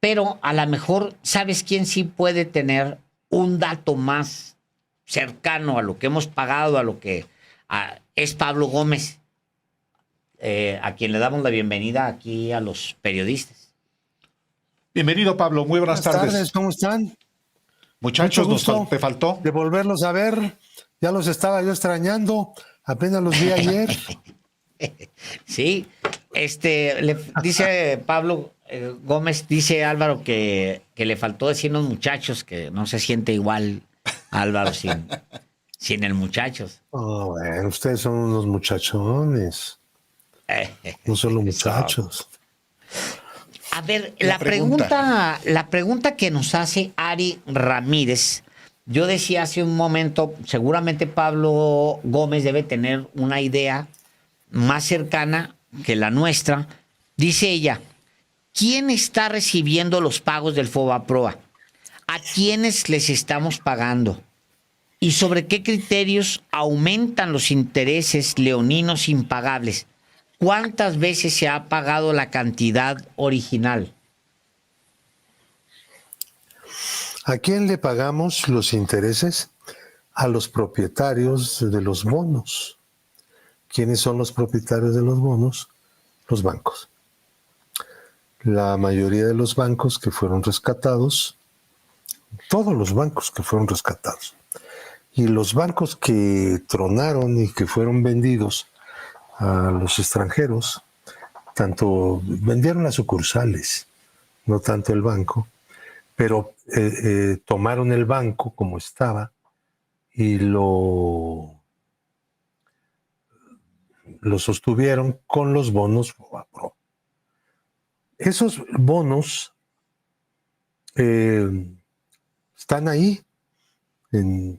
Pero a lo mejor, ¿sabes quién sí puede tener un dato más cercano a lo que hemos pagado, a lo que es Pablo Gómez, a quien le damos la bienvenida aquí a los periodistas? Bienvenido, Pablo. Muy buenas tardes. ¿Cómo están? Muchachos, Mucho gusto te faltó. de volverlos a ver. Ya los estaba yo extrañando. Apenas los vi ayer. Sí, dice Pablo Gómez, dice Álvaro que le faltó decirnos muchachos, que no se siente igual Álvaro sin el muchachos. Oh, bueno, ustedes son unos muchachones. No solo muchachos. A ver, la pregunta que nos hace Ari Ramírez, yo decía hace un momento, seguramente Pablo Gómez debe tener una idea más cercana que la nuestra. Dice ella, ¿quién está recibiendo los pagos del FOBAPROA? ¿A quiénes les estamos pagando? ¿Y sobre qué criterios aumentan los intereses leoninos impagables? ¿Cuántas veces se ha pagado la cantidad original? ¿A quién le pagamos los intereses? A los propietarios de los bonos. ¿Quiénes son los propietarios de los bonos? Los bancos. La mayoría de los bancos que fueron rescatados, todos los bancos que fueron rescatados, y los bancos que tronaron y que fueron vendidos a los extranjeros, tanto vendieron las sucursales, no tanto el banco, pero tomaron el banco como estaba y lo sostuvieron con los bonos FOBAPROA. Esos bonos están ahí,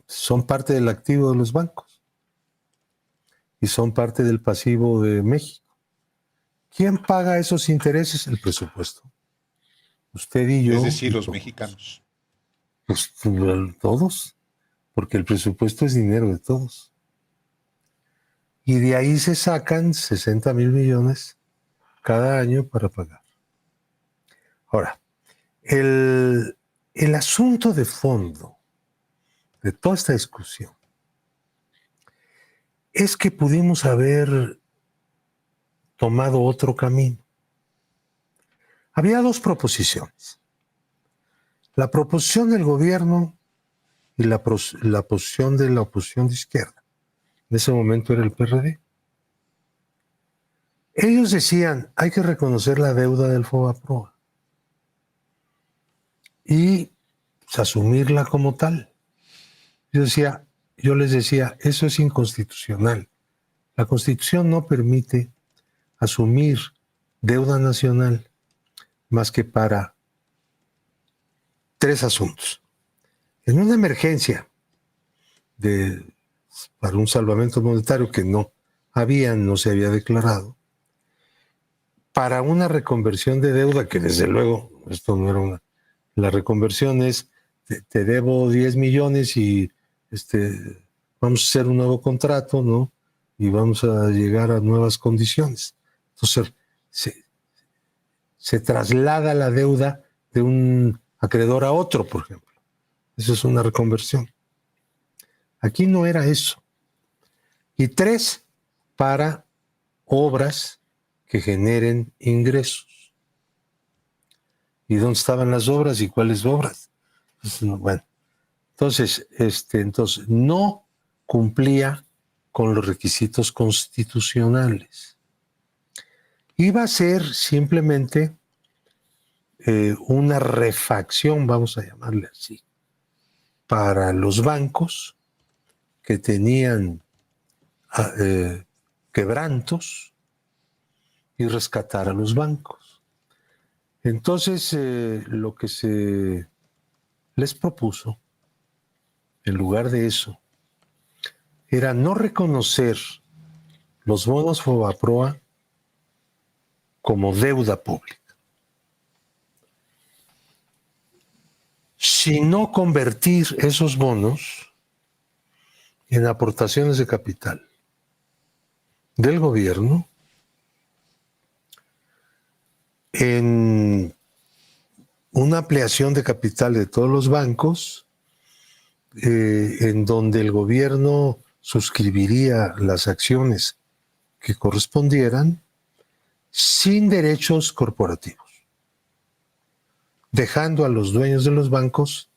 son parte del activo de los bancos y son parte del pasivo de México. ¿Quién paga esos intereses? El presupuesto. Usted y yo. Es decir, los todos. mexicanos. Pues todos, porque el presupuesto es dinero de todos. Y de ahí se sacan 60,000 millones cada año para pagar. Ahora, el asunto de fondo de toda esta discusión es que pudimos haber tomado otro camino. Había dos proposiciones. La proposición del gobierno y la posición de la oposición de izquierda. En ese momento era el PRD. Ellos decían, hay que reconocer la deuda del FOBAPROA y pues, asumirla como tal. Yo les decía, eso es inconstitucional. La Constitución no permite asumir deuda nacional más que para 3 asuntos. En una emergencia para un salvamento monetario que no se había declarado, para una reconversión de deuda, que desde luego, esto no era la reconversión es, te debo 10 millones y vamos a hacer un nuevo contrato, ¿no? Y vamos a llegar a nuevas condiciones. Entonces, se traslada la deuda de un acreedor a otro, por ejemplo. Eso es una reconversión. Aquí no era eso. Y 3, para obras que generen ingresos. ¿Y dónde estaban las obras y cuáles obras? Bueno, entonces no cumplía con los requisitos constitucionales. Iba a ser simplemente una refacción, vamos a llamarle así, para los bancos que tenían quebrantos y rescatar a los bancos. Entonces, lo que se les propuso, en lugar de eso, era no reconocer los bonos FOBAPROA como deuda pública, sino convertir esos bonos en aportaciones de capital del gobierno en una ampliación de capital de todos los bancos, en donde el gobierno suscribiría las acciones que correspondieran sin derechos corporativos, dejando a los dueños de los bancos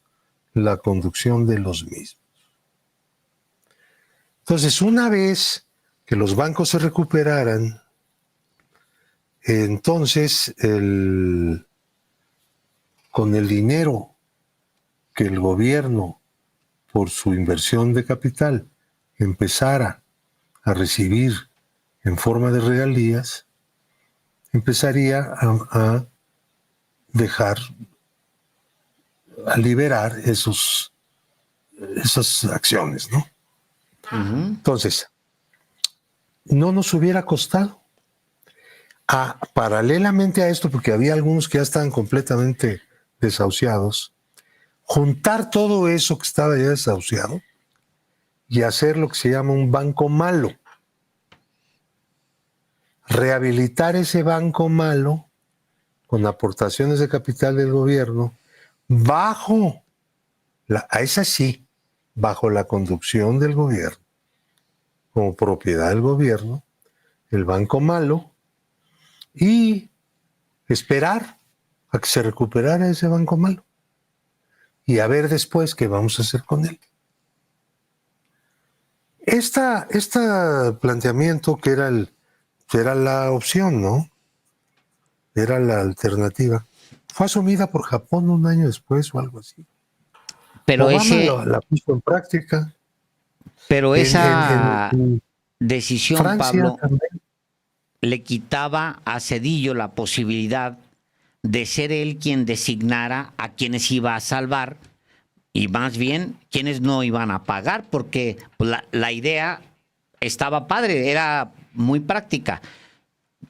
la conducción de los mismos. Entonces, una vez que los bancos se recuperaran, entonces con el dinero que el gobierno, por su inversión de capital, empezara a recibir en forma de regalías, empezaría a dejar, a liberar esas acciones, ¿no? Entonces, no nos hubiera costado, paralelamente a esto, porque había algunos que ya estaban completamente desahuciados, juntar todo eso que estaba ya desahuciado y hacer lo que se llama un banco malo. Rehabilitar ese banco malo con aportaciones de capital del gobierno bajo la conducción del gobierno, como propiedad del gobierno, el banco malo, y esperar a que se recuperara ese banco malo y a ver después qué vamos a hacer con él. Este planteamiento que era la opción, ¿no? Era la alternativa. Fue asumida por Japón un año después o algo así. Pero Obama la puso en práctica. Pero esa en decisión, Francia Pablo, también. le quitaba a Zedillo la posibilidad de ser él quien designara a quienes iba a salvar y más bien quienes no iban a pagar, porque la idea estaba padre, era muy práctica.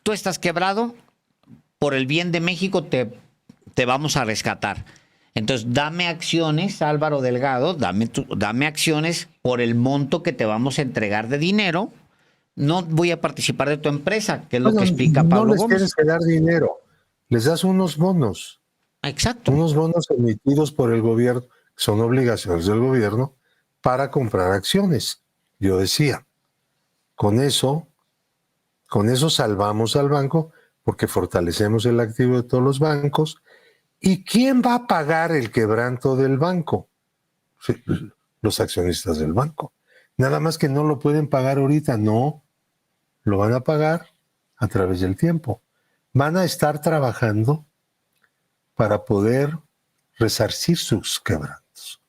Tú estás quebrado, por el bien de México te vamos a rescatar. Entonces, dame acciones, Álvaro Delgado, dame acciones por el monto que te vamos a entregar de dinero. No voy a participar de tu empresa, que es lo que explica Pablo No les Gómez. tienes que dar dinero, les das unos bonos. Exacto. Unos bonos emitidos por el gobierno, que son obligaciones del gobierno, para comprar acciones. Yo decía, con eso salvamos al banco, porque fortalecemos el activo de todos los bancos. ¿Y quién va a pagar el quebranto del banco? Sí, los accionistas del banco. Nada más que no lo pueden pagar ahorita, no. Lo van a pagar a través del tiempo. Van a estar trabajando para poder resarcir sus quebrantos,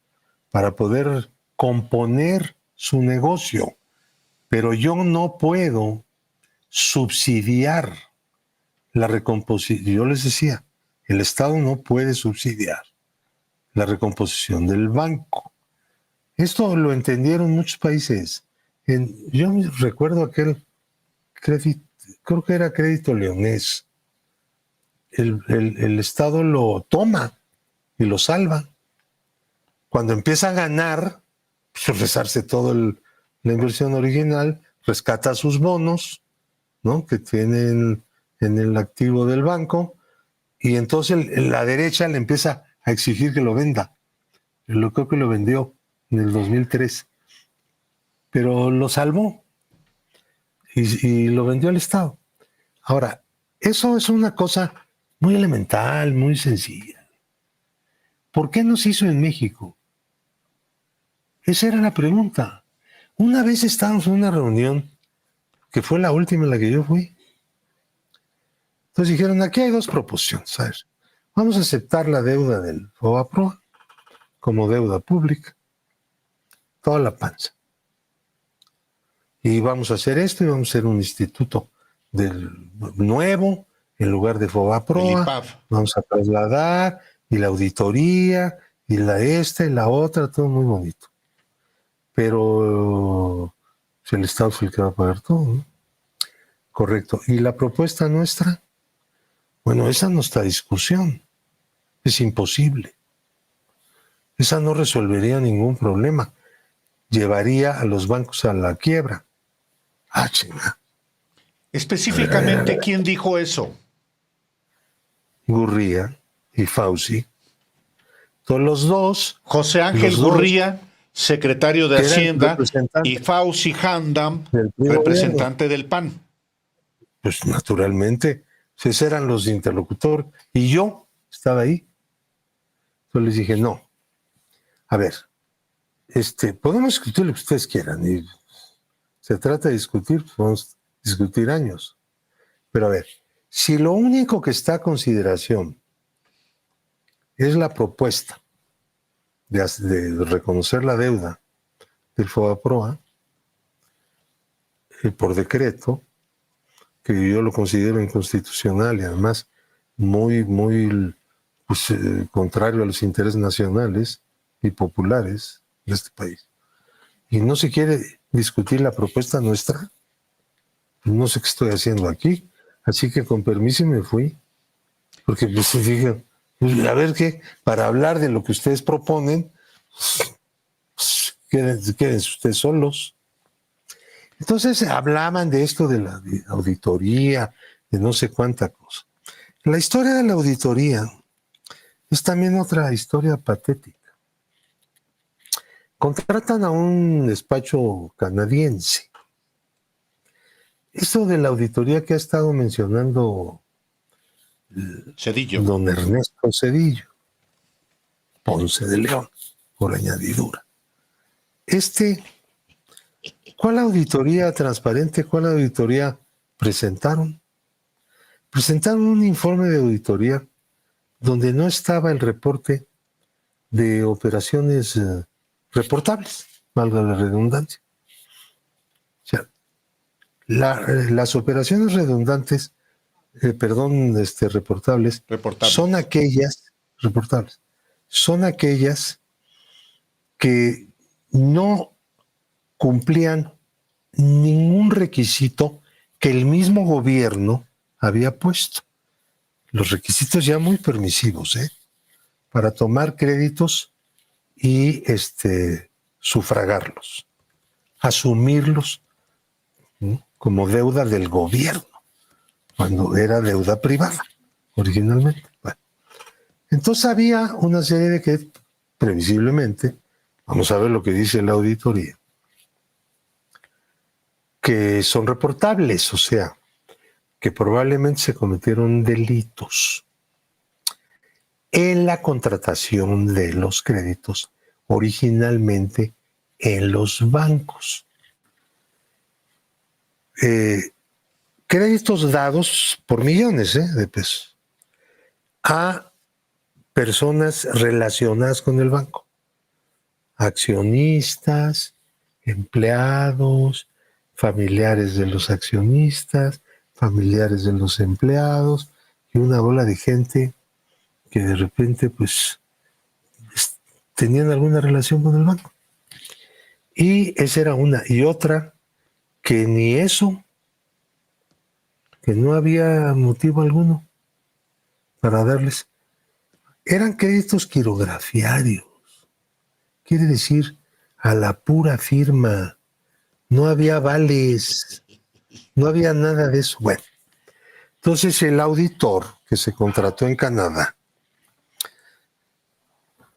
para poder componer su negocio. Pero yo no puedo subsidiar la recomposición. Yo les decía, el Estado no puede subsidiar la recomposición del banco. Esto lo entendieron muchos países. Yo recuerdo aquel crédito, creo que era Crédito Leonés. El Estado lo toma y lo salva. Cuando empieza a ganar, pues resarce toda la inversión original, rescata sus bonos, ¿no?, que tienen en el activo del banco, y entonces la derecha le empieza a exigir que lo venda. Yo creo que lo vendió en el 2003, pero lo salvó y lo vendió al Estado. Ahora, eso es una cosa muy elemental, muy sencilla. ¿Por qué no se hizo en México? Esa era la pregunta. Una vez estábamos en una reunión, que fue la última en la que yo fui. Entonces dijeron, aquí hay dos proposiciones. ¿Sabes? Vamos a aceptar la deuda del FOBAPROA como deuda pública, toda la panza. Y vamos a hacer esto y vamos a hacer un instituto nuevo en lugar de FOBAPROA. Vamos a trasladar y la auditoría y la otra, todo muy bonito. Pero el Estado es el que va a pagar todo, ¿no? Correcto. ¿Y la propuesta nuestra? Bueno, esa no está a discusión. Es imposible. Esa no resolvería ningún problema. Llevaría a los bancos a la quiebra. Ah, chinga. Específicamente, ¿quién dijo eso? Gurría y Fauci. Todos los dos. José Ángel los dos, Gurría, secretario de que eran Hacienda, representantes y Fauci Handam, del PRI representante del PAN. Pues naturalmente, esos eran los interlocutores. Y yo estaba ahí. Entonces les dije, no, a ver, podemos discutir lo que ustedes quieran. Y se trata de discutir, pues vamos a discutir años. Pero a ver, si lo único que está a consideración es la propuesta de reconocer la deuda del FOBAPROA por decreto, que yo lo considero inconstitucional y además muy, muy contrario a los intereses nacionales y populares de este país. Y no se quiere discutir la propuesta nuestra, no sé qué estoy haciendo aquí, así que con permiso me fui, porque pues dije, a ver qué, para hablar de lo que ustedes proponen, quédense ustedes solos. Entonces hablaban de esto de la auditoría, de no sé cuánta cosa. La historia de la auditoría es también otra historia patética. Contratan a un despacho canadiense. Esto de la auditoría que ha estado mencionando Cedillo. don Ernesto Cedillo, Ponce de León, por añadidura. ¿Cuál auditoría transparente, cuál auditoría presentaron? Presentaron un informe de auditoría donde no estaba el reporte de operaciones reportables, valga la redundancia. O sea, las operaciones redundantes, reportables, son aquellas que no cumplían ningún requisito que el mismo gobierno había puesto. Los requisitos ya muy permisivos, para tomar créditos y sufragarlos, asumirlos, ¿no?, como deuda del gobierno, cuando era deuda privada originalmente. Bueno, entonces había una serie de que, previsiblemente, vamos a ver lo que dice la auditoría, que son reportables, o sea, que probablemente se cometieron delitos en la contratación de los créditos originalmente en los bancos. Créditos dados por millones de pesos a personas relacionadas con el banco, accionistas, empleados, familiares de los accionistas, familiares de los empleados y una bola de gente que de repente pues tenían alguna relación con el banco. Y esa era una. Y otra, que ni eso, que no había motivo alguno para darles. Eran créditos quirografiarios. Quiere decir, a la pura firma. No había vales, no había nada de eso. Bueno, entonces el auditor que se contrató en Canadá,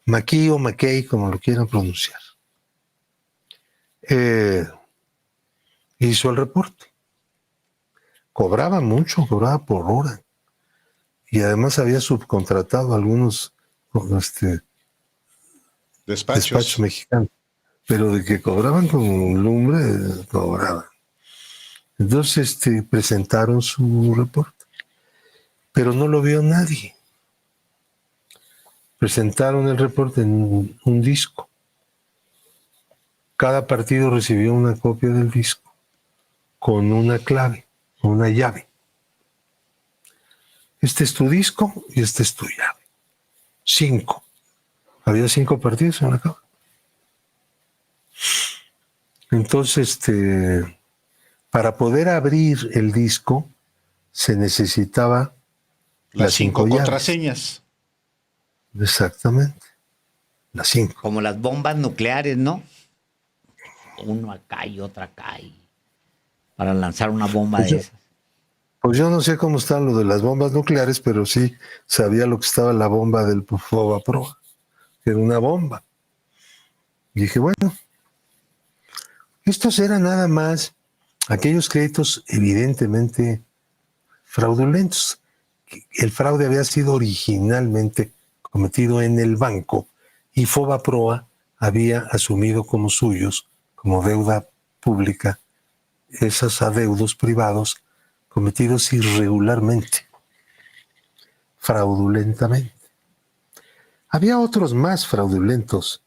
McKee o McKay, como lo quieran pronunciar, hizo el reporte. Cobraba mucho, cobraba por hora. Y además había subcontratado a algunos despachos mexicanos. Pero de que cobraban con lumbre, cobraban. Entonces presentaron su reporte. Pero no lo vio nadie. Presentaron el reporte en un disco. Cada partido recibió una copia del disco con una clave, una llave. Este es tu disco y este es tu llave. 5. Había 5 partidos en la cámara. Entonces, para poder abrir el disco se necesitaba las 5 contraseñas. Exactamente. Las 5. Como las bombas nucleares, ¿no? Uno acá y otra acá. Para lanzar una bomba de esas. Pues yo no sé cómo está lo de las bombas nucleares, pero sí sabía lo que estaba la bomba del Fobaproa, que era una bomba. Y dije, bueno, estos eran nada más aquellos créditos evidentemente fraudulentos. El fraude había sido originalmente cometido en el banco y Fobaproa había asumido como suyos, como deuda pública, esos adeudos privados cometidos irregularmente, fraudulentamente. Había otros más fraudulentos,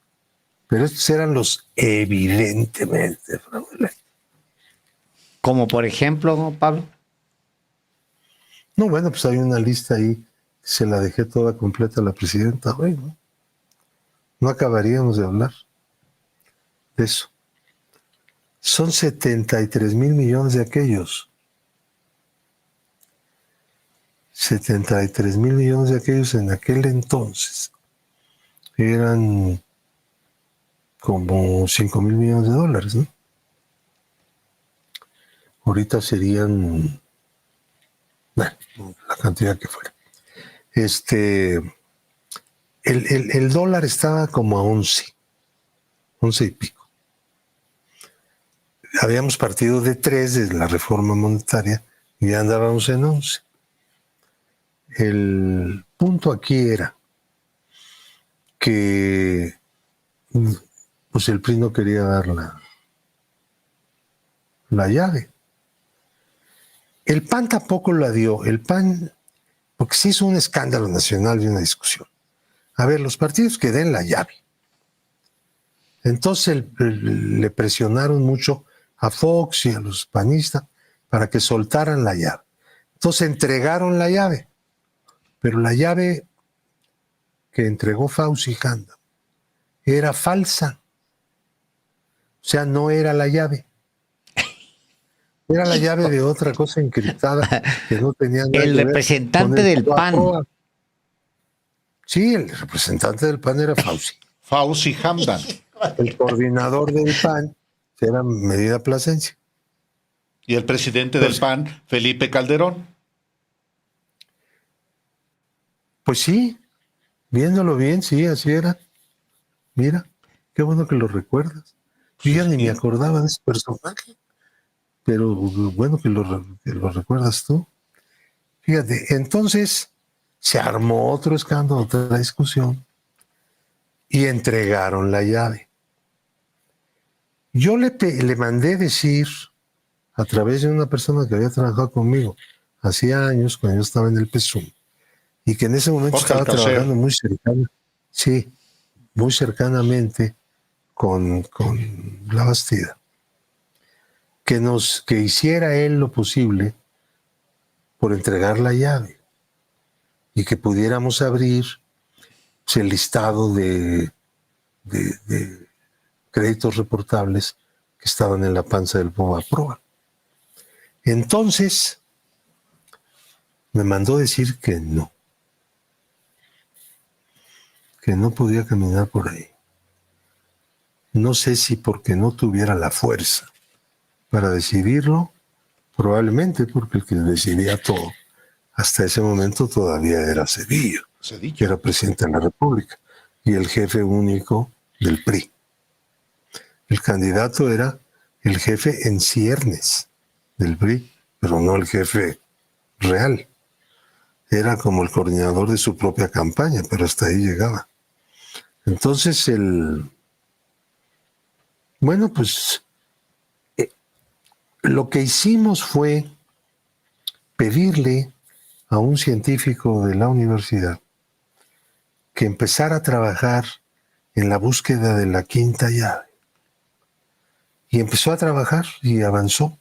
pero estos eran los evidentemente fraudulentos. Como por ejemplo, Pablo. No, bueno, pues hay una lista ahí, se la dejé toda completa a la presidenta hoy, ¿no? No acabaríamos de hablar de eso. Son 73,000 millones de aquellos. 73,000 millones de aquellos en aquel entonces eran como 5,000 millones de dólares, ¿no? Ahorita serían, bueno, la cantidad que fuera. El dólar estaba como a 11 y pico. Habíamos partido de 3 de la reforma monetaria y ya andábamos en 11. El punto aquí era que pues el PRI no quería dar la llave. El PAN tampoco la dio. El PAN, porque se hizo un escándalo nacional y una discusión. A ver, los partidos que den la llave. Entonces le presionaron mucho a Fox y a los panistas para que soltaran la llave. Entonces entregaron la llave, pero la llave que entregó Fauci Handam era falsa. O sea, no era la llave. Era la llave de otra cosa encriptada que no tenía nada El que ver representante con el del PAN. Fobaproa. Sí, el representante del PAN era Fauci. Fauci Hamdan. El coordinador del PAN era Medina Plasencia. Y el presidente del PAN, Felipe Calderón. Pues sí, viéndolo bien, sí, así era. Mira, qué bueno que lo recuerdas. Yo ya ni me acordaba de ese personaje, pero bueno que lo recuerdas tú. Fíjate, entonces se armó otro escándalo, otra discusión, y entregaron la llave. Yo le mandé decir, a través de una persona que había trabajado conmigo hacía años, cuando yo estaba en el PSUM, y que en ese momento Jorge estaba Alcocer. trabajando muy cercanamente con la Bastida, que hiciera él lo posible por entregar la llave y que pudiéramos abrir pues, el listado de créditos reportables que estaban en la panza del Fobaproa. Entonces me mandó decir que no podía caminar por ahí. No sé si porque no tuviera la fuerza para decidirlo, probablemente porque el que decidía todo hasta ese momento todavía era Zedillo, que era presidente de la República y el jefe único del PRI. El candidato era el jefe en ciernes del PRI, pero no el jefe real. Era como el coordinador de su propia campaña, pero hasta ahí llegaba. Entonces bueno, pues lo que hicimos fue pedirle a un científico de la universidad que empezara a trabajar en la búsqueda de la quinta llave. Y empezó a trabajar y avanzó.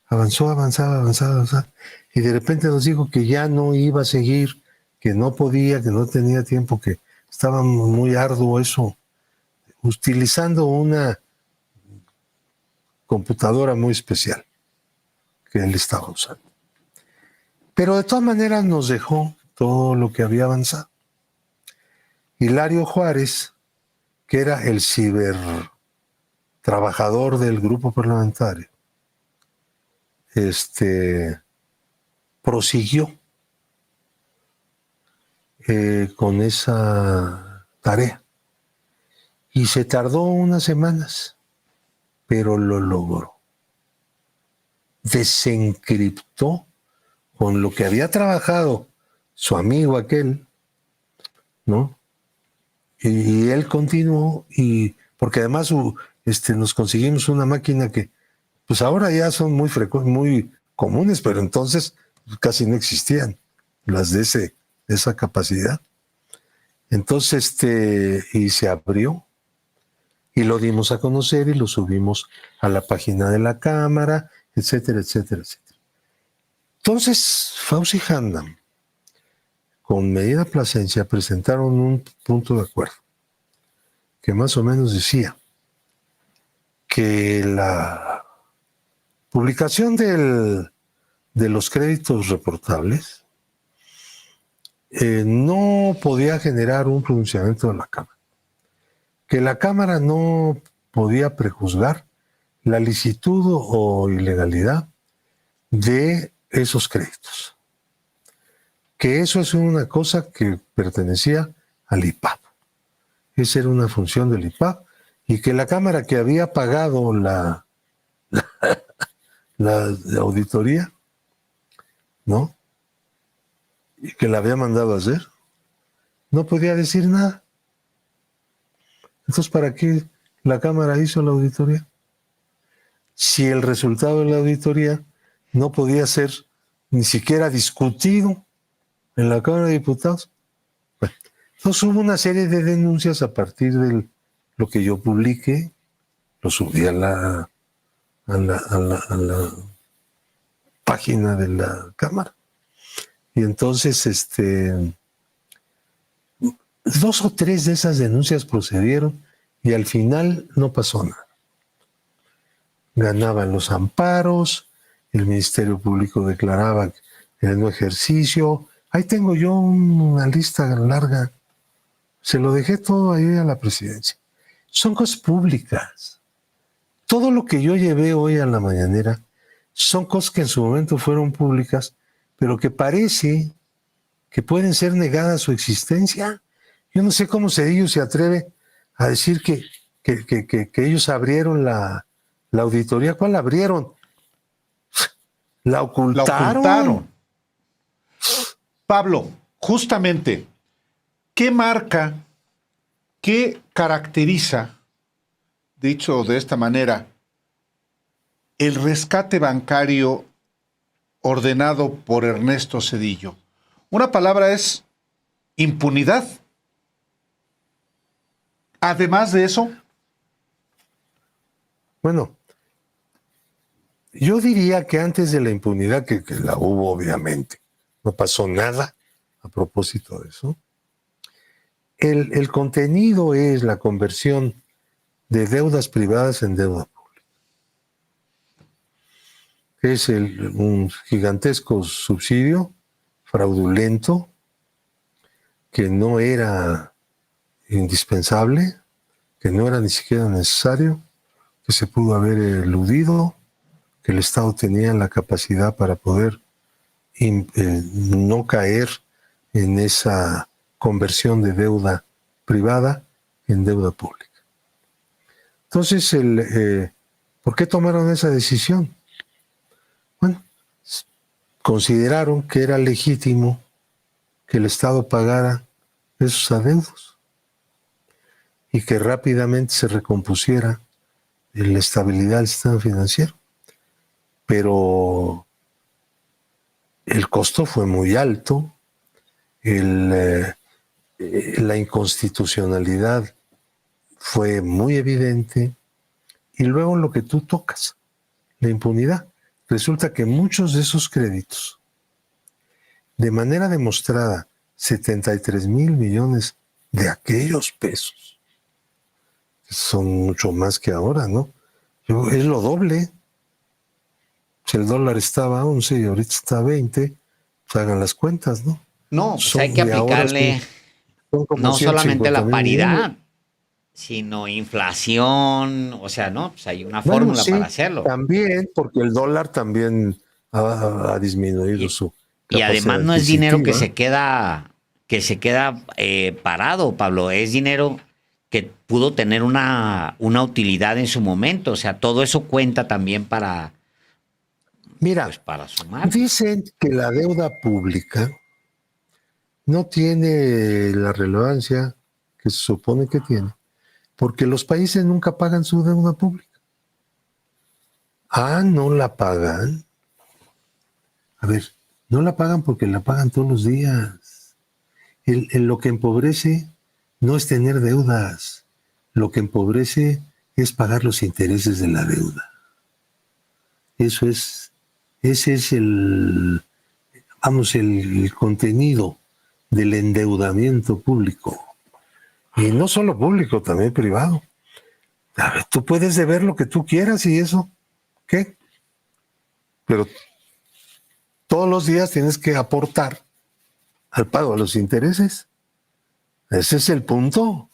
Avanzaba. Y de repente nos dijo que ya no iba a seguir, que no podía, que no tenía tiempo, que estaba muy arduo eso, utilizando una computadora muy especial que él estaba usando. Pero de todas maneras nos dejó todo lo que había avanzado. Hilario Juárez, que era el trabajador del grupo parlamentario, prosiguió con esa tarea. Y se tardó unas semanas, pero lo logró. Desencriptó con lo que había trabajado su amigo aquel, ¿no? Y él continuó, y porque además nos conseguimos una máquina que, pues ahora ya son muy muy comunes, pero entonces casi no existían las de esa capacidad. Entonces, y se abrió, y lo dimos a conocer y lo subimos a la página de la Cámara, etcétera, etcétera, etcétera. Entonces, Fauci y Handam, con Medina Plasencia, presentaron un punto de acuerdo que más o menos decía que la publicación de los créditos reportables no podía generar un pronunciamiento de la Cámara, que la Cámara no podía prejuzgar la licitud o ilegalidad de esos créditos, que eso es una cosa que pertenecía al IPAP. Esa era una función del IPAP, y que la Cámara que había pagado la auditoría, ¿no? Y que la había mandado a hacer, no podía decir nada. Entonces, ¿para qué la Cámara hizo la auditoría? Si el resultado de la auditoría no podía ser ni siquiera discutido en la Cámara de Diputados. Bueno, entonces hubo una serie de denuncias a partir de lo que yo publiqué, lo subí a la página de la Cámara. Y entonces, 2 o 3 de esas denuncias procedieron y al final no pasó nada. Ganaban los amparos, el Ministerio Público declaraba el no ejercicio. Ahí tengo yo una lista larga. Se lo dejé todo ahí a la presidencia. Son cosas públicas. Todo lo que yo llevé hoy a la mañanera son cosas que en su momento fueron públicas, pero que parece que pueden ser negadas su existencia. Yo no sé cómo Cedillo se atreve a decir que ellos abrieron la auditoría. ¿Cuál abrieron? La ocultaron. Pablo, justamente, ¿qué marca, qué caracteriza, dicho de esta manera, el rescate bancario ordenado por Ernesto Zedillo? Una palabra es impunidad. Además de eso, bueno, yo diría que antes de la impunidad, que la hubo obviamente, no pasó nada a propósito de eso. El contenido es la conversión de deudas privadas en deuda pública. Es un gigantesco subsidio fraudulento que no era indispensable, que no era ni siquiera necesario, que se pudo haber eludido, que el Estado tenía la capacidad para poder no caer en esa conversión de deuda privada en deuda pública. Entonces, ¿por qué tomaron esa decisión? Bueno, consideraron que era legítimo que el Estado pagara esos adeudos y que rápidamente se recompusiera la estabilidad del sistema financiero. Pero el costo fue muy alto, la inconstitucionalidad fue muy evidente, y luego lo que tú tocas, la impunidad. Resulta que muchos de esos créditos, de manera demostrada, 73,000 millones de aquellos pesos, son mucho más que ahora, ¿no? Es lo doble. Si el dólar estaba a 11 y ahorita está a 20, pues hagan las cuentas, ¿no? No, pues hay que aplicarle no solamente la paridad, sino inflación, o sea, ¿no? Pues hay una fórmula para hacerlo. También, porque el dólar también ha disminuido su Y además no es dinero que se queda parado, Pablo. Es dinero que pudo tener una utilidad en su momento. O sea, todo eso cuenta también para, Mira, pues, para sumar. dicen que la deuda pública no tiene la relevancia que se supone que tiene, porque los países nunca pagan su deuda pública. Ah, no la pagan. A ver, no la pagan porque la pagan todos los días. Lo que empobrece no es tener deudas. Lo que empobrece es pagar los intereses de la deuda. Ese es el contenido del endeudamiento público. Y no solo público, también privado. A ver, tú puedes deber lo que tú quieras y eso, ¿qué? Pero todos los días tienes que aportar al pago de los intereses. Ese es el punto.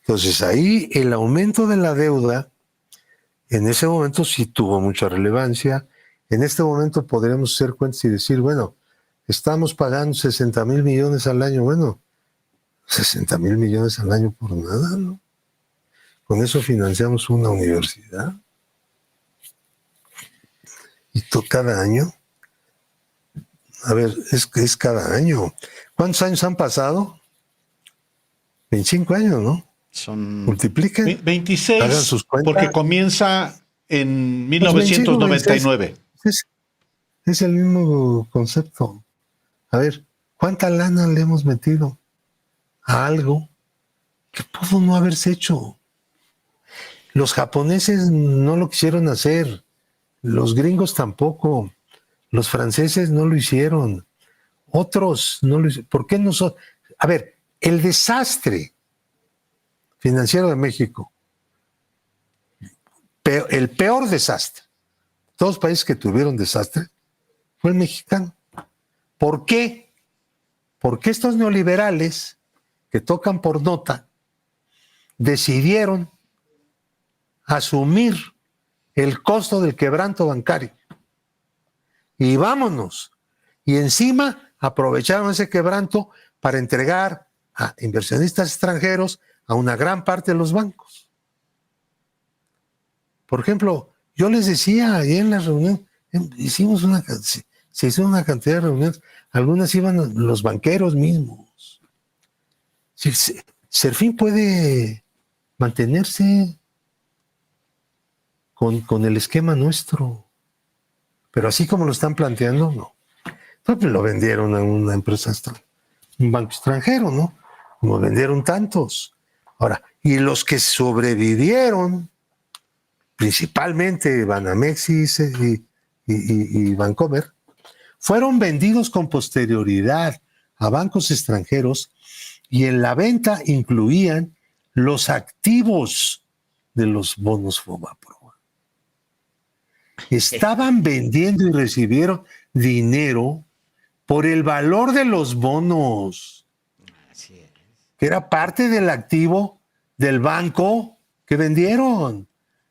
Entonces ahí el aumento de la deuda, en ese momento sí tuvo mucha relevancia. En este momento podremos hacer cuentas y decir, bueno, estamos pagando 60,000 millones al año. Bueno, 60,000 millones al año por nada, ¿no? Con eso financiamos una universidad. Y cada año. A ver, es cada año. ¿Cuántos años han pasado? 25 años, ¿no? Multipliquen. 26, hagan sus cuentas. porque comienza en 1999. Es el mismo concepto. A ver, ¿cuánta lana le hemos metido a algo que pudo no haberse hecho? Los japoneses no lo quisieron hacer, los gringos tampoco, los franceses no lo hicieron, otros no lo hicieron. ¿Por qué nosotros? A ver, el desastre financiero de México, el peor desastre, todos los países que tuvieron desastre, fue el mexicano. ¿Por qué? Porque estos neoliberales que tocan por nota decidieron asumir el costo del quebranto bancario. Y vámonos. Y encima aprovecharon ese quebranto para entregar a inversionistas extranjeros a una gran parte de los bancos. Por ejemplo, yo les decía ahí en la reunión, se hizo una cantidad de reuniones, algunas iban los banqueros mismos. Serfín puede mantenerse con el esquema nuestro, pero así como lo están planteando, no. Entonces lo vendieron a una empresa, un banco extranjero, ¿no? Como vendieron tantos. Ahora, y los que sobrevivieron, principalmente Banamex y Bancomer, fueron vendidos con posterioridad a bancos extranjeros y en la venta incluían los activos de los bonos Fobaproa. Estaban vendiendo y recibieron dinero por el valor de los bonos, que era parte del activo del banco que vendieron.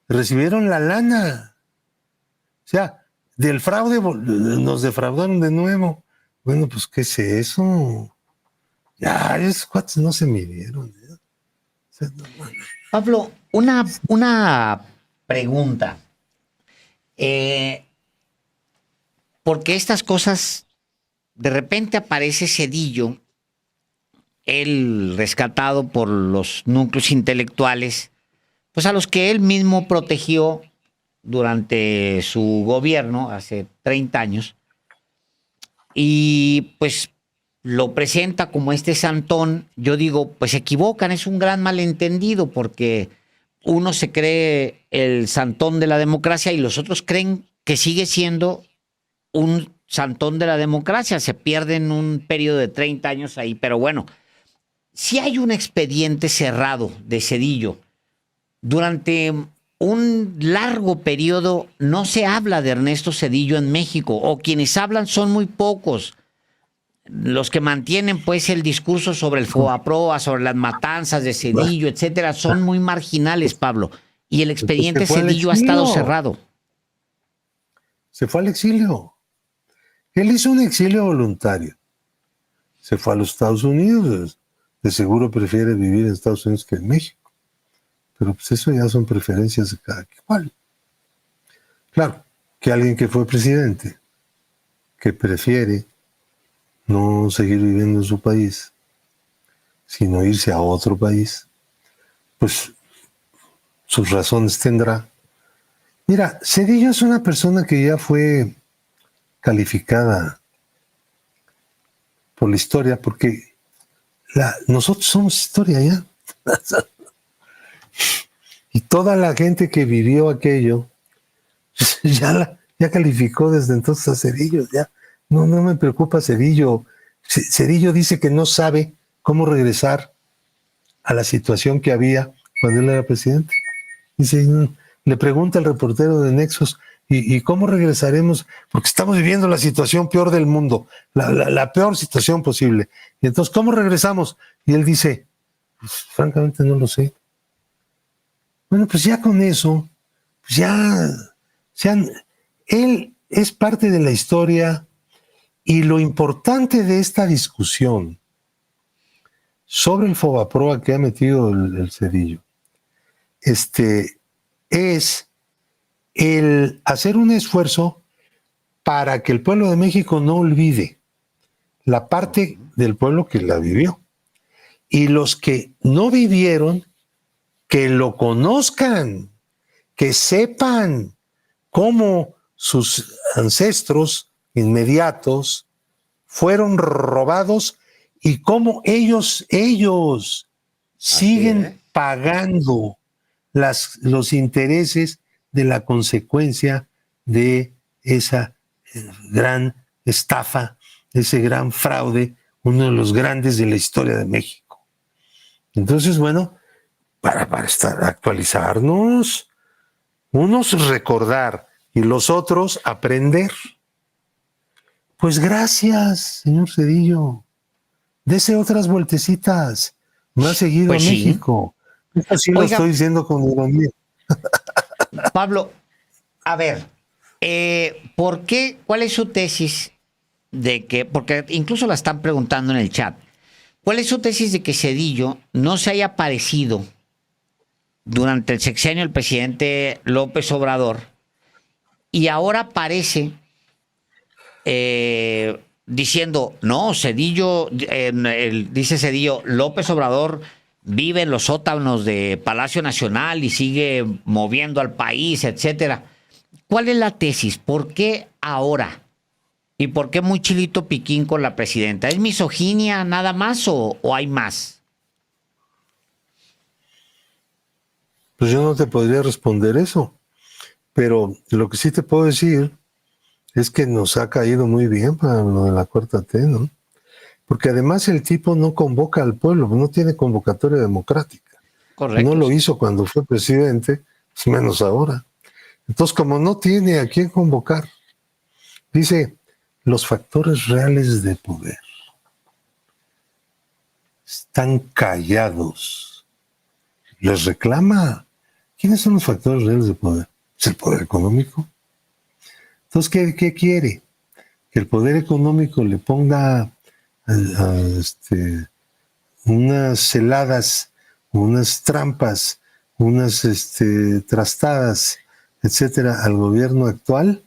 Recibieron la lana. O sea, del fraude nos defraudaron de nuevo. Bueno, pues, ¿qué es eso? Ya, esos cuates no se midieron. O sea, no. Pablo, una pregunta. Porque estas cosas, de repente aparece Zedillo, él rescatado por los núcleos intelectuales, pues a los que él mismo protegió durante su gobierno hace 30 años, y pues lo presenta como este santón. Yo digo, pues se equivocan, es un gran malentendido, porque uno se cree el santón de la democracia y los otros creen que sigue siendo un santón de la democracia. Se pierden un periodo de 30 años ahí, pero bueno, si hay un expediente cerrado de Zedillo, durante un largo periodo no se habla de Ernesto Zedillo en México, o quienes hablan son muy pocos. Los que mantienen pues el discurso sobre el Fobaproa, sobre las matanzas de Zedillo, etcétera, son muy marginales, Pablo. Y el expediente Zedillo ha estado cerrado. Se fue al exilio. Él hizo un exilio voluntario. Se fue a los Estados Unidos. De seguro prefiere vivir en Estados Unidos que en México. Pero pues eso ya son preferencias de cada cual. Claro, que alguien que fue presidente, que prefiere no seguir viviendo en su país, sino irse a otro país, pues sus razones tendrá. Mira, Zedillo es una persona que ya fue calificada por la historia, porque nosotros somos historia ya. Y toda la gente que vivió aquello ya calificó desde entonces a Zedillo. Ya no me preocupa Zedillo. Zedillo dice que no sabe cómo regresar a la situación que había cuando él era presidente. Dice, le pregunta el reportero de Nexos, ¿y cómo regresaremos? Porque estamos viviendo la situación peor del mundo, la peor situación posible. Y entonces, ¿cómo regresamos? Y él dice, pues, francamente no lo sé. Bueno, pues ya con eso, pues él es parte de la historia, y lo importante de esta discusión sobre el Fobaproa que ha metido el Zedillo, es el hacer un esfuerzo para que el pueblo de México no olvide la parte del pueblo que la vivió. Y los que no vivieron, que lo conozcan, que sepan cómo sus ancestros inmediatos fueron robados y cómo ellos siguen pagando los intereses de la consecuencia de esa gran estafa, ese gran fraude, uno de los grandes de la historia de México. Entonces, bueno, para actualizarnos, unos recordar y los otros aprender. Pues gracias, señor Zedillo. Dese otras vueltecitas. No ha seguido Pues a sí. México. Esto sí lo estoy diciendo con ironía. Pablo, a ver, ¿por qué? ¿Cuál es su tesis de que, porque incluso la están preguntando en el chat, ¿cuál es su tesis de que Zedillo no se haya aparecido durante el sexenio del presidente López Obrador y ahora aparece diciendo, no, Zedillo, dice Zedillo, López Obrador vive en los sótanos de Palacio Nacional y sigue moviendo al país, etcétera? ¿Cuál es la tesis? ¿Por qué ahora? ¿Y por qué muy chilito piquín con la presidenta? ¿Es misoginia nada más o hay más? Pues yo no te podría responder eso. Pero lo que sí te puedo decir es que nos ha caído muy bien para lo de la cuarta T, ¿no? Porque además el tipo no convoca al pueblo, no tiene convocatoria democrática. Correcto. No lo hizo cuando fue presidente, pues menos ahora. Entonces, como no tiene a quién convocar, dice, los factores reales de poder están callados. Les reclama. ¿Quiénes son los factores reales de poder? ¿Es el poder económico? Entonces, ¿qué quiere? Que el poder económico le ponga unas celadas, unas trampas, unas trastadas, etcétera, al gobierno actual.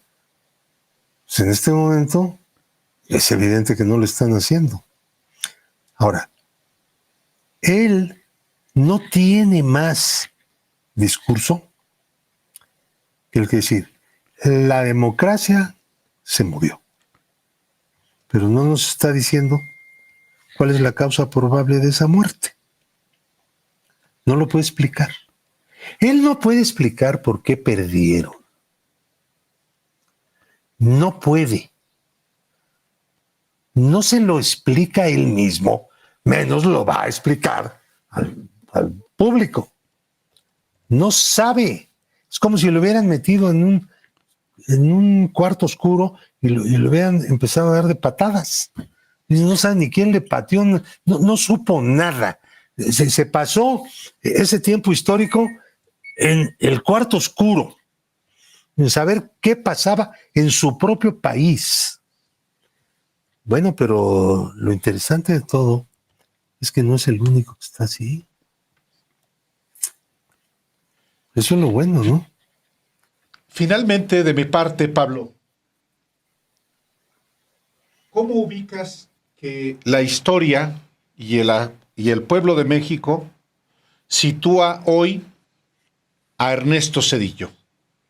Pues en este momento es evidente que no lo están haciendo. Ahora, él no tiene más discurso que el que decir, la democracia se murió. Pero no nos está diciendo cuál es la causa probable de esa muerte. No lo puede explicar. Él no puede explicar por qué perdieron. No puede. No se lo explica él mismo, menos lo va a explicar al público. No sabe. Es como si lo hubieran metido en un cuarto oscuro y lo hubieran empezado a dar de patadas. Y no sabe ni quién le pateó, no supo nada. Se pasó ese tiempo histórico en el cuarto oscuro, en saber qué pasaba en su propio país. Bueno, pero lo interesante de todo es que no es el único que está así. Eso es lo bueno, ¿no? Finalmente, de mi parte, Pablo, ¿cómo ubicas que la historia y el pueblo de México sitúa hoy a Ernesto Zedillo?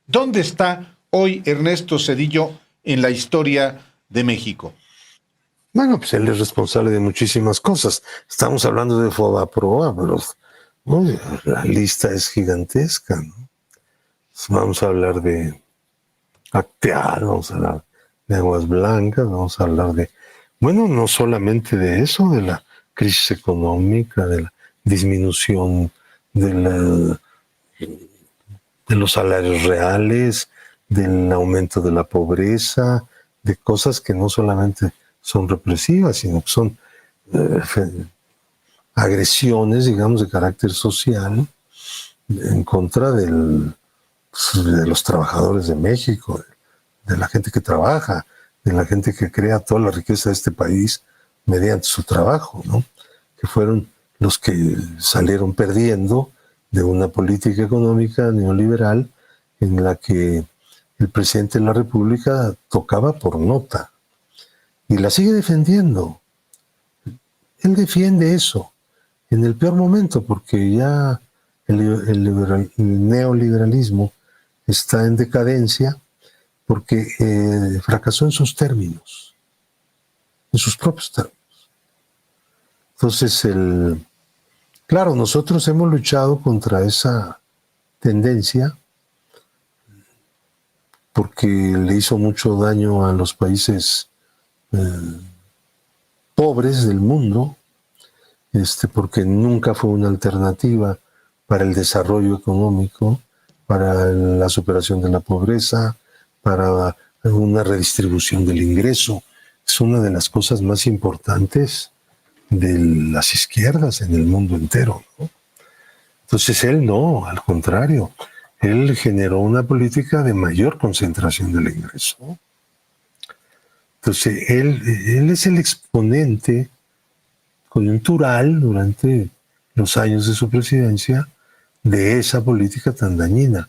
¿Dónde está hoy Ernesto Zedillo en la historia de México? Bueno, pues él es responsable de muchísimas cosas. Estamos hablando de Fobaproa, pero ¿no? La lista es gigantesca, ¿no? Vamos a hablar de Acteal, vamos a hablar de Aguas Blancas, vamos a hablar de, bueno, no solamente de eso, de la crisis económica, de la disminución de, de los salarios reales, del aumento de la pobreza, de cosas que no solamente son represivas, sino que son agresiones, digamos, de carácter social en contra de los trabajadores de México, de la gente que trabaja, de la gente que crea toda la riqueza de este país mediante su trabajo, ¿no? Que fueron los que salieron perdiendo de una política económica neoliberal en la que el presidente de la República tocaba por nota y la sigue defendiendo. Él defiende eso en el peor momento porque ya el neoliberalismo está en decadencia porque fracasó en sus términos, en sus propios términos. Entonces, claro, nosotros hemos luchado contra esa tendencia porque le hizo mucho daño a los países pobres del mundo, porque nunca fue una alternativa para el desarrollo económico, para la superación de la pobreza, para una redistribución del ingreso. Es una de las cosas más importantes de las izquierdas en el mundo entero, ¿no? Entonces él no, al contrario, él generó una política de mayor concentración del ingreso. Entonces él es el exponente coyuntural durante los años de su presidencia de esa política tan dañina,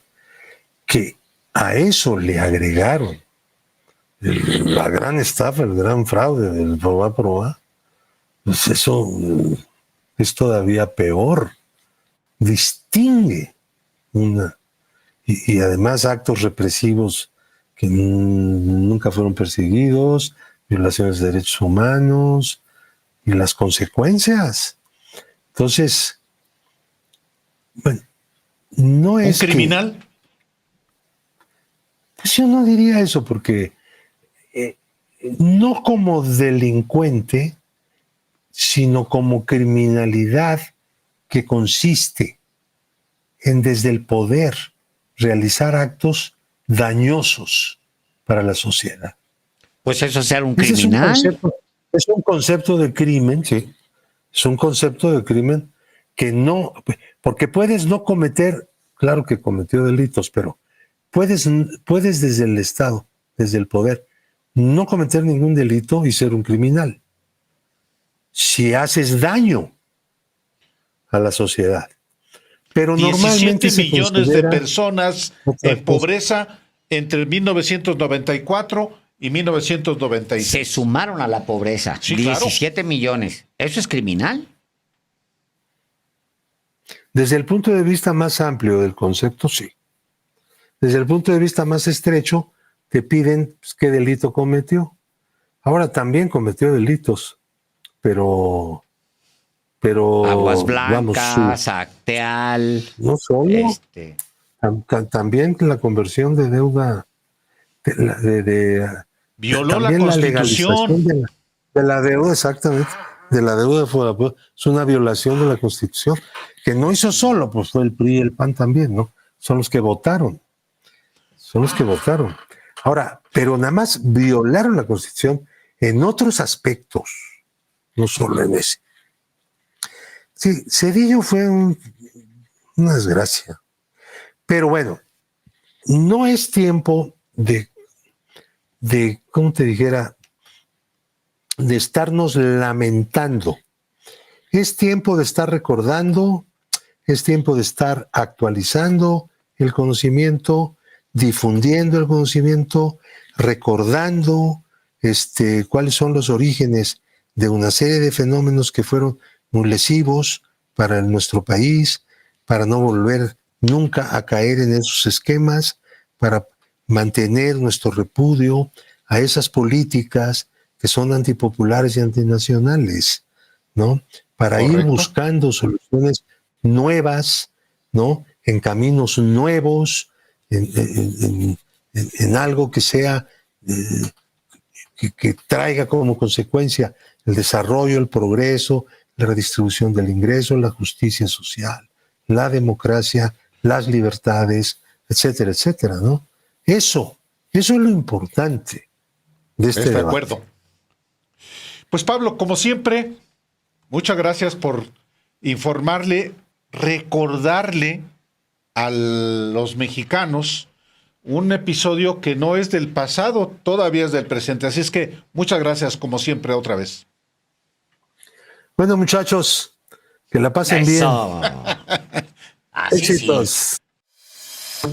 que a eso le agregaron la gran estafa, el gran fraude del Fobaproa. Pues eso es todavía peor, distingue una, y además actos represivos que nunca fueron perseguidos, violaciones de derechos humanos y las consecuencias. Entonces, bueno, no es ¿un criminal? Pues yo no diría eso, porque no como delincuente, sino como criminalidad que consiste en desde el poder realizar actos dañosos para la sociedad. Pues eso es ser un criminal. Es un concepto de crimen, sí. Es un concepto de crimen que no, porque puedes no cometer, claro que cometió delitos, pero puedes desde el Estado, desde el poder, no cometer ningún delito y ser un criminal. Si haces daño a la sociedad. Pero 17 normalmente millones de personas en pobreza entre 1994 y 1996. Se sumaron a la pobreza. Sí, 17 claro. millones. ¿Eso es criminal? Desde el punto de vista más amplio del concepto, sí. Desde el punto de vista más estrecho, te piden pues, qué delito cometió. Ahora también cometió delitos, pero Aguas Blancas, vamos, Acteal. no solo, también la conversión de deuda, violó la también Constitución. legalización de la deuda, exactamente, de la deuda de es una violación de la Constitución, que no hizo solo, pues fue el PRI y el PAN también, ¿no? Son los que votaron. Ahora, pero nada más violaron la Constitución en otros aspectos, no solo en ese. Sí, Zedillo fue una desgracia. Pero bueno, no es tiempo de, ¿cómo te dijera? de estarnos lamentando. Es tiempo de estar recordando, es tiempo de estar actualizando el conocimiento, difundiendo el conocimiento, recordando cuáles son los orígenes de una serie de fenómenos que fueron muy lesivos para nuestro país, para no volver nunca a caer en esos esquemas, para mantener nuestro repudio a esas políticas que son antipopulares y antinacionales, ¿no? Para ir buscando soluciones nuevas, ¿no? En caminos nuevos, en algo que sea, que traiga como consecuencia el desarrollo, el progreso, la redistribución del ingreso, la justicia social, la democracia, las libertades, etcétera, etcétera, ¿no? Eso es lo importante de este debate. De acuerdo. Pues Pablo, como siempre, muchas gracias por informarle, recordarle a los mexicanos un episodio que no es del pasado, todavía es del presente. Así es que muchas gracias, como siempre, otra vez. Bueno, muchachos, que la pasen bien. Así Éxitos. sí.